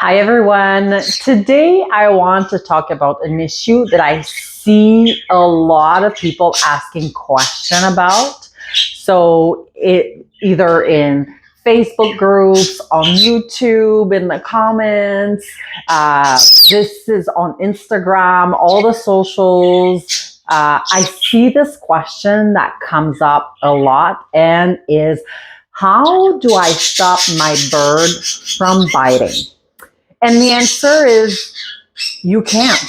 Hi everyone. Today I want to talk about an issue that I see a lot of people asking question about. So it either in Facebook groups, on YouTube, in the comments, this is on Instagram, all the socials. I see this question that comes up a lot and is, how do I stop my bird from biting? And the answer is you can't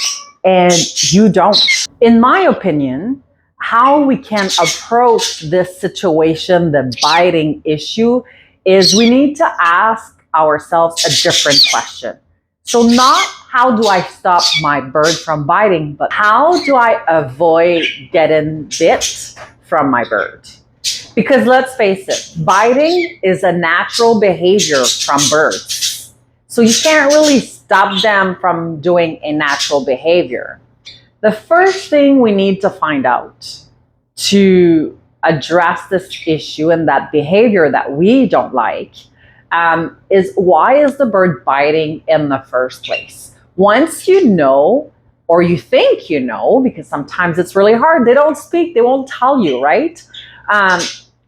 and you don't. In my opinion, how we can approach this situation, the biting issue, is we need to ask ourselves a different question. So not how do I stop my bird from biting, but how do I avoid getting bit from my bird? Because let's face it, biting is a natural behavior from birds. So you can't really stop them from doing a natural behavior. The first thing we need to find out to address this issue and that behavior that we don't like is, why is the bird biting in the first place? Once you know, or you think you know, because sometimes it's really hard, they don't speak, they won't tell you, right?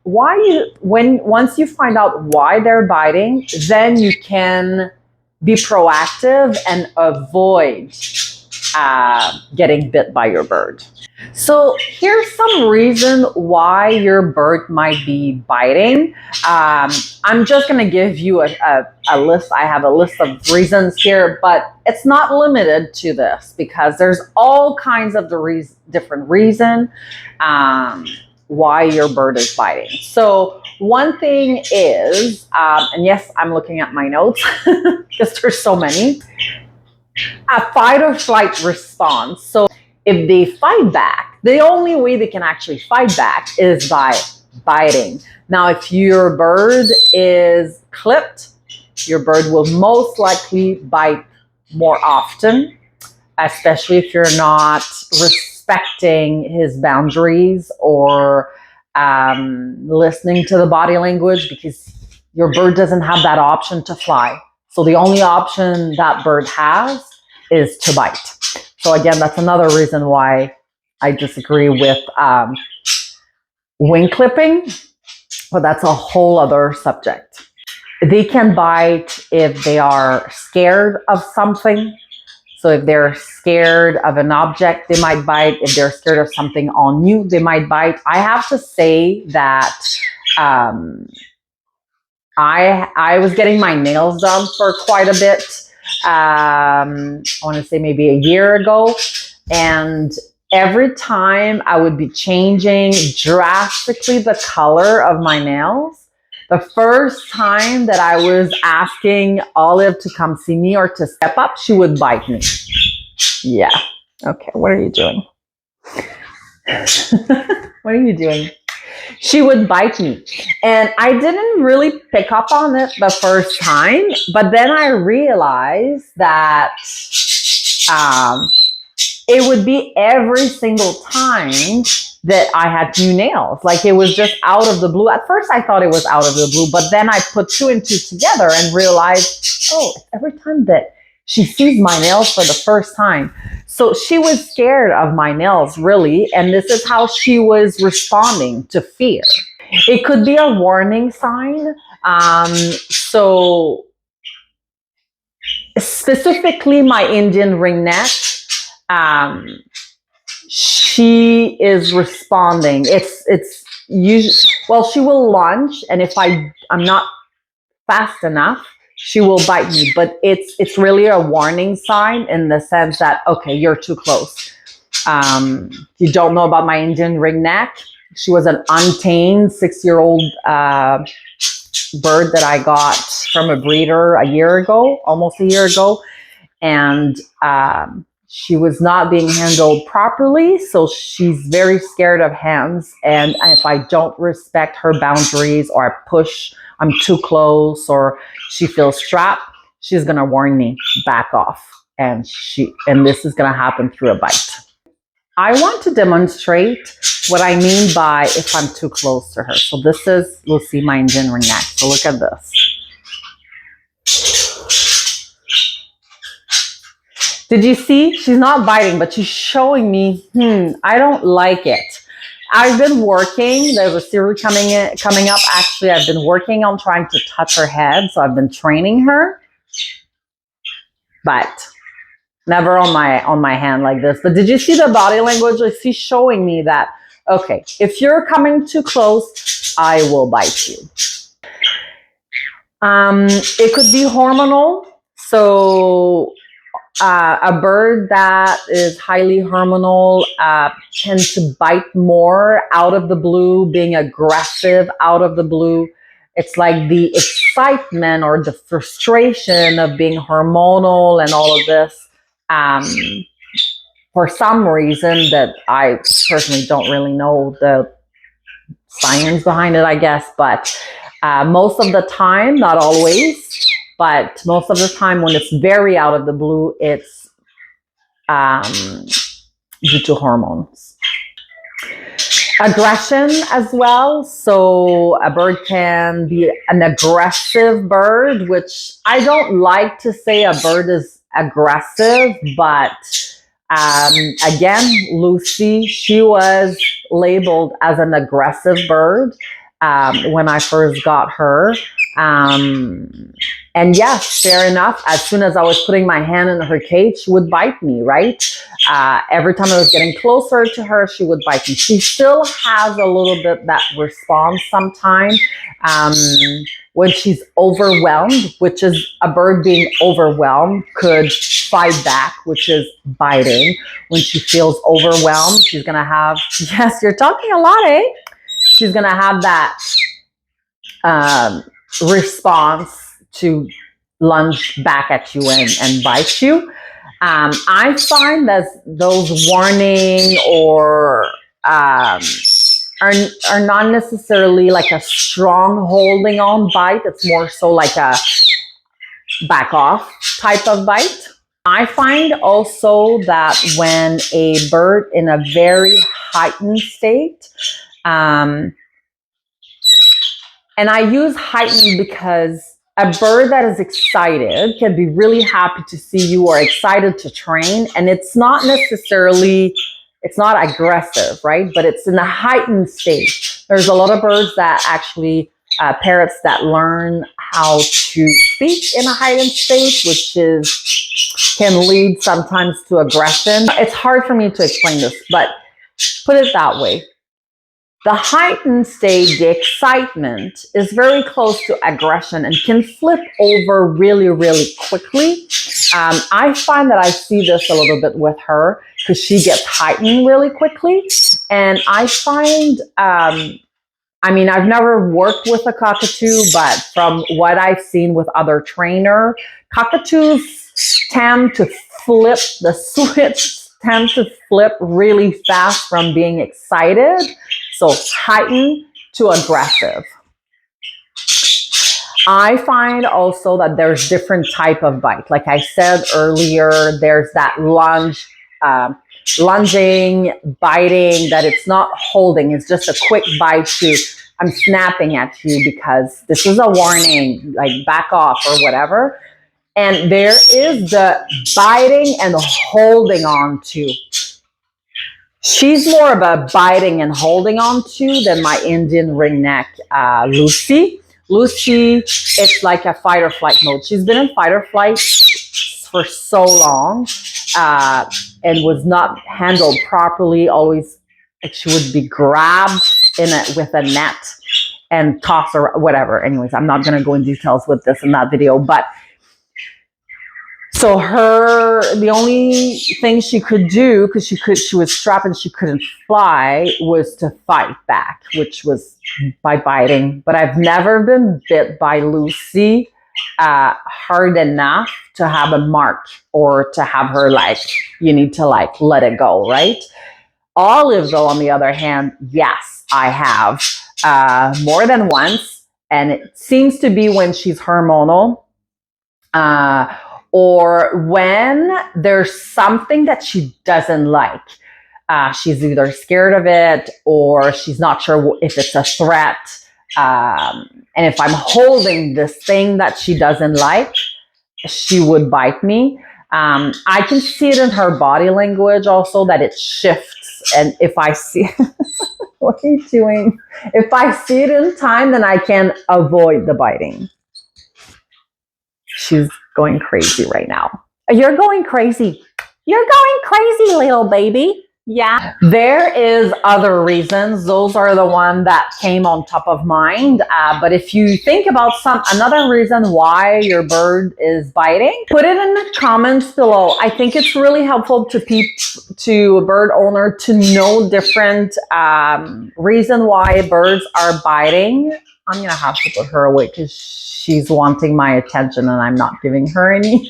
Once you find out why they're biting, then you can be proactive and avoid getting bit by your bird. So here's some reason why your bird might be biting. I'm just going to give you a list. I have a list of reasons here, but it's not limited to this because there's all kinds of different reasons why your bird is biting. So one thing is, and yes, I'm looking at my notes because there's so many, a fight or flight response. So if they fight back, the only way they can actually fight back is by biting. Now, if your bird is clipped, your bird will most likely bite more often, especially if you're not respecting his boundaries or listening to the body language, because your bird doesn't have that option to fly. So the only option that bird has is to bite. So again, that's another reason why I disagree with wing clipping, but that's a whole other subject. They can bite if they are scared of something. So if they're scared of an object, they might bite. If they're scared of something on you, they might bite. I have to say that I was getting my nails done for quite a bit. I want to say maybe a year ago. And every time I would be changing drastically the color of my nails, the first time that I was asking Olive to come see me or to step up, she would bite me. Yeah. Okay, what are you doing? What are you doing? She would bite me. And I didn't really pick up on it the first time, but then I realized that it would be every single time that I had new nails. Like, it was just out of the blue. At first I thought it was out of the blue, but then I put two and two together and realized, oh, it's every time that she sees my nails for the first time. So she was scared of my nails, really, and this is how she was responding to fear. It could be a warning sign. So specifically my Indian ringneck, she is responding. It's usually, well, she will lunge, and if I'm not fast enough, she will bite me. But it's really a warning sign in the sense that, okay, you're too close. You don't know about my Indian ringneck. She was an untamed 6-year-old bird that I got from a breeder almost a year ago, and she was not being handled properly, so she's very scared of hands. And if I don't respect her boundaries, or I push, I'm too close, or she feels trapped, she's gonna warn me, back off. And this is gonna happen through a bite. I want to demonstrate what I mean by if I'm too close to her. So this is, we'll see my Indian ringneck. So look at this. Did you see? She's not biting, but she's showing me, I don't like it. I've been working. There's a series coming up. Actually, I've been working on trying to touch her head. So I've been training her, but never on my hand like this. But did you see the body language? She's showing me that, okay, if you're coming too close, I will bite you. It could be hormonal. So a bird that is highly hormonal tends to bite more out of the blue, being aggressive out of the blue. It's like the excitement or the frustration of being hormonal and all of this. For some reason that I personally don't really know the science behind it, I guess, but most of the time, not always, but most of the time when it's very out of the blue, it's due to hormones. Aggression as well. So a bird can be an aggressive bird, which I don't like to say a bird is aggressive, but again, Lucy, she was labeled as an aggressive bird when I first got her. And yes, fair enough. As soon as I was putting my hand in her cage, she would bite me, right? Every time I was getting closer to her, she would bite me. She still has a little bit that response sometimes when she's overwhelmed, which is a bird being overwhelmed could fight back, which is biting. When she feels overwhelmed, she's going to have, yes, you're talking a lot, eh? She's going to have that response to lunge back at you and bite you. I find that those warning or are not necessarily like a strong holding on bite. It's more so like a back off type of bite. I find also that when a bird in a very heightened state, and I use heightened because a bird that is excited can be really happy to see you or excited to train. And it's not necessarily, it's not aggressive, right? But it's in a heightened state. There's a lot of birds that actually, parrots that learn how to speak in a heightened state, which can lead sometimes to aggression. It's hard for me to explain this, but put it that way. The heightened state, the excitement, is very close to aggression and can flip over really, really quickly. I find that I see this a little bit with her because she gets heightened really quickly. And I find, I've never worked with a cockatoo, but from what I've seen with other trainers, cockatoos tend to flip the switch, tend to flip really fast from being excited. So heightened to aggressive. I find also that there's different type of bite. Like I said earlier, there's that lunging, biting, that it's not holding. It's just a quick bite to, I'm snapping at you because this is a warning, like back off or whatever. And there is the biting and holding on to. She's more of a biting and holding on to than my Indian ringneck Lucy. Lucy, it's like a fight or flight mode. She's been in fight or flight for so long and was not handled properly. Always, she would be grabbed with a net and tossed or whatever. Anyways, I'm not going to go in details with this in that video, but so the only thing she could do, because she was strapped and she couldn't fly, was to fight back, which was by biting. But I've never been bit by Lucy hard enough to have a mark or to have her you need to let it go, right? Olive, though, on the other hand, yes, I have more than once. And it seems to be when she's hormonal. Or when there's something that she doesn't like. She's either scared of it or she's not sure if it's a threat. And if I'm holding this thing that she doesn't like, she would bite me. I can see it in her body language also that it shifts. And if I see, what are you doing? If I see it in time, then I can avoid the biting. She's going crazy right now. You're going crazy. You're going crazy, little baby. Yeah. There is other reasons. Those are the one that came on top of mind. But if you think about another reason why your bird is biting, put it in the comments below. I think it's really helpful to a bird owner to know different reason why birds are biting. I'm going to have to put her away because she's wanting my attention and I'm not giving her any.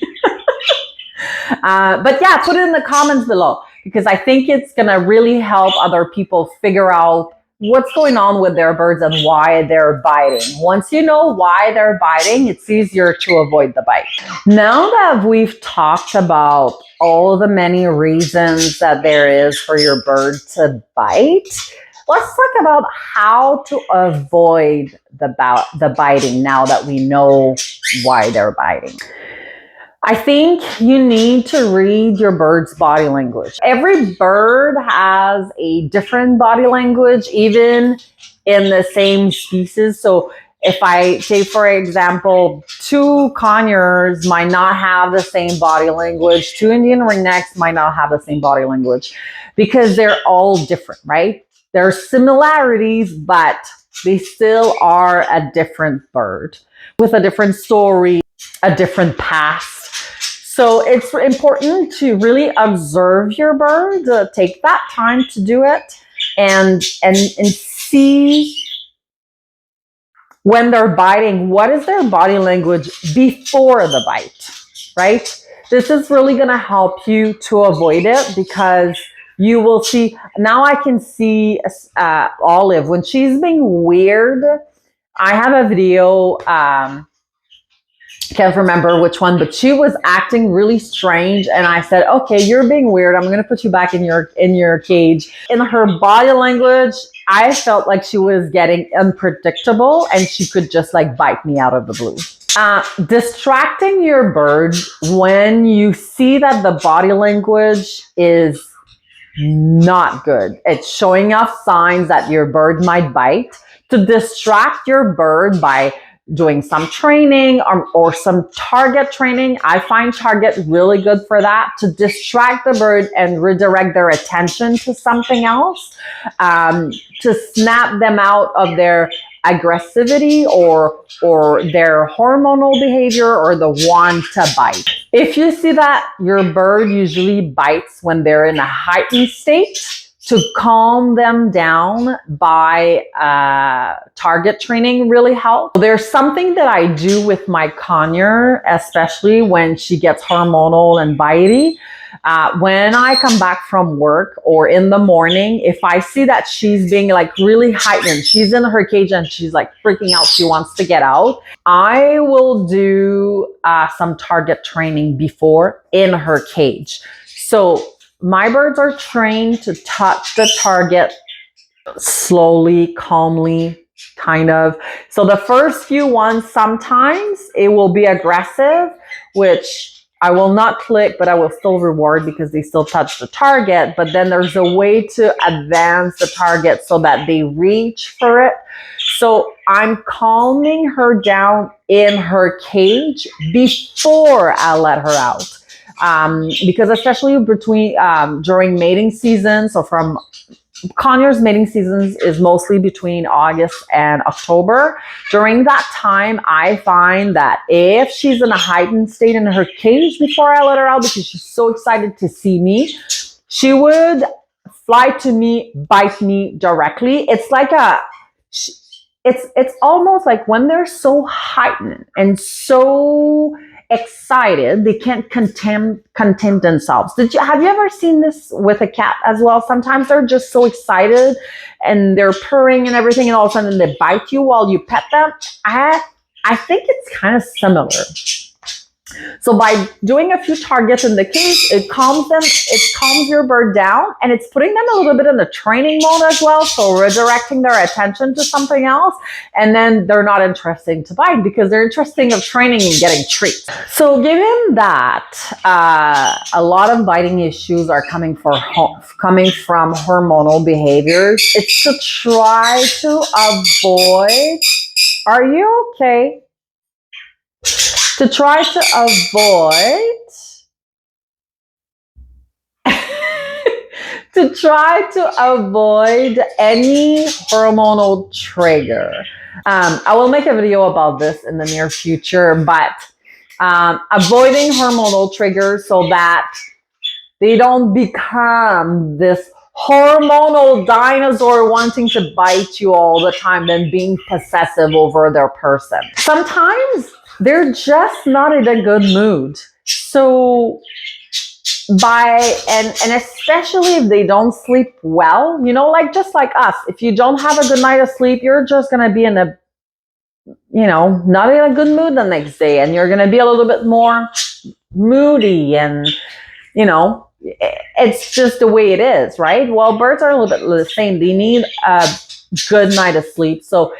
But yeah, put it in the comments below because I think it's going to really help other people figure out what's going on with their birds and why they're biting. Once you know why they're biting, it's easier to avoid the bite. Now that we've talked about all the many reasons that there is for your bird to bite, let's talk about how to avoid the biting now that we know why they're biting. I think you need to read your bird's body language. Every bird has a different body language, even in the same species. So if I say, for example, 2 conures might not have the same body language, 2 Indian ringnecks might not have the same body language because they're all different, right? There are similarities, but they still are a different bird with a different story, a different past. So it's important to really observe your bird, take that time to do it and see when they're biting, what is their body language before the bite, right? This is really going to help you to avoid it because you will see, now I can see Olive, when she's being weird, I have a video, can't remember which one, but she was acting really strange and I said, okay, you're being weird. I'm going to put you back in your cage. In her body language, I felt like she was getting unpredictable and she could just like bite me out of the blue. Distracting your bird when you see that the body language is not good. It's showing off signs that your bird might bite. To distract your bird by doing some training or some target training. I find target really good for that, to distract the bird and redirect their attention to something else, to snap them out of their aggressivity or their hormonal behavior or the want to bite. If you see that your bird usually bites when they're in a heightened state, to calm them down by target training really helps. There's something that I do with my conure, especially when she gets hormonal and bitey. When I come back from work or in the morning, if I see that she's being like really heightened, she's in her cage and she's like freaking out, she wants to get out, I will do some target training before in her cage. So my birds are trained to touch the target slowly, calmly, kind of. So the first few ones, sometimes it will be aggressive, which I will not click, but I will still reward because they still touch the target. But then there's a way to advance the target so that they reach for it. So I'm calming her down in her cage before I let her out. Because especially during mating season, so from conures mating seasons is mostly between August and October. During that time, I find that if she's in a heightened state in her cage before I let her out, because she's so excited to see me, she would fly to me, bite me directly. It's like it's almost like when they're so heightened and so excited, they can't contain themselves. Have you ever seen this with a cat as well? Sometimes they're just so excited and they're purring and everything, and all of a sudden they bite you while you pet them. I think it's kind of similar. So by doing a few targets in the cage, it calms your bird down, and it's putting them a little bit in the training mode as well. So redirecting their attention to something else, and then they're not interested to bite because they're interested in training and getting treats. So given that a lot of biting issues are coming from hormonal behaviors, it's to try to avoid. Are you okay? To try to avoid any hormonal trigger. I will make a video about this in the near future, but avoiding hormonal triggers so that they don't become this hormonal dinosaur wanting to bite you all the time and being possessive over their person. Sometimes they're just not in a good mood. So and especially if they don't sleep well, like just like us, if you don't have a good night of sleep, you're just going to be in a, not in a good mood the next day, and you're going to be a little bit more moody, and, it's just the way it is, right? Well, birds are a little bit the same. They need a good night of sleep. So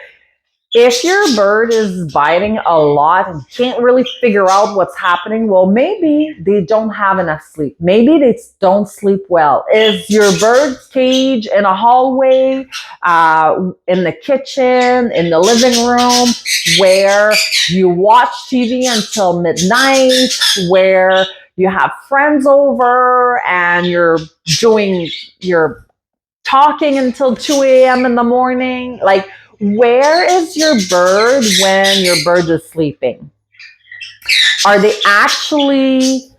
if your bird is biting a lot and can't really figure out what's happening, well, maybe they don't have enough sleep. Maybe they don't sleep well. Is your bird's cage in a hallway, in the kitchen, in the living room, where you watch TV until midnight, where you have friends over and you're talking until 2 a.m. in the morning? Like, where is your bird when your bird is sleeping? Are they actually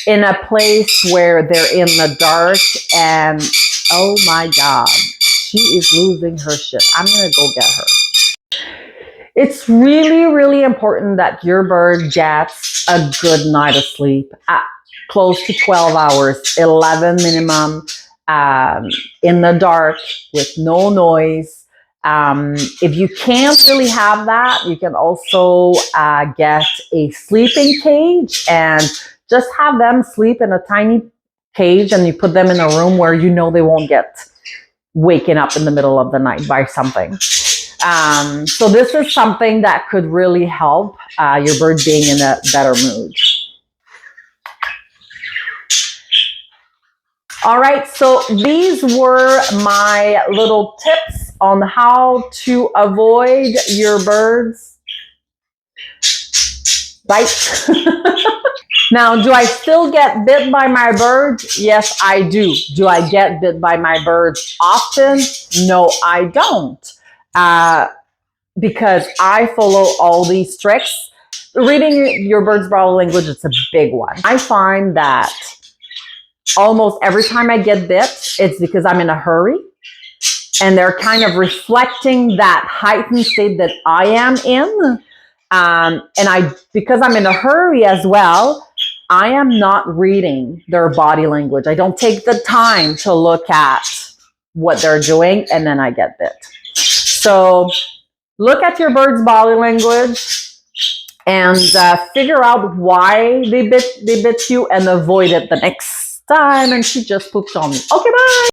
in a place where they're in the dark and, oh my God, she is losing her shit. I'm going to go get her. It's really, really important that your bird gets a good night of sleep, close to 12 hours, 11 minimum, in the dark with no noise. If you can't really have that, you can also get a sleeping cage and just have them sleep in a tiny cage, and you put them in a room where they won't get waken up in the middle of the night by something. So this is something that could really help your bird being in a better mood. All right, so these were my little tips on how to avoid your bird's bite. Now, do I still get bit by my birds? Yes, I do. Do I get bit by my birds often? No, I don't. Because I follow all these tricks. Reading your bird's body language is a big one. I find that almost every time I get bit, it's because I'm in a hurry, and they're kind of reflecting that heightened state that I am in. And because I'm in a hurry as well, I am not reading their body language. I don't take the time to look at what they're doing, and then I get bit. So look at your bird's body language and figure out why they bit you, and avoid it the next time. And she just pooped on me. Okay, bye.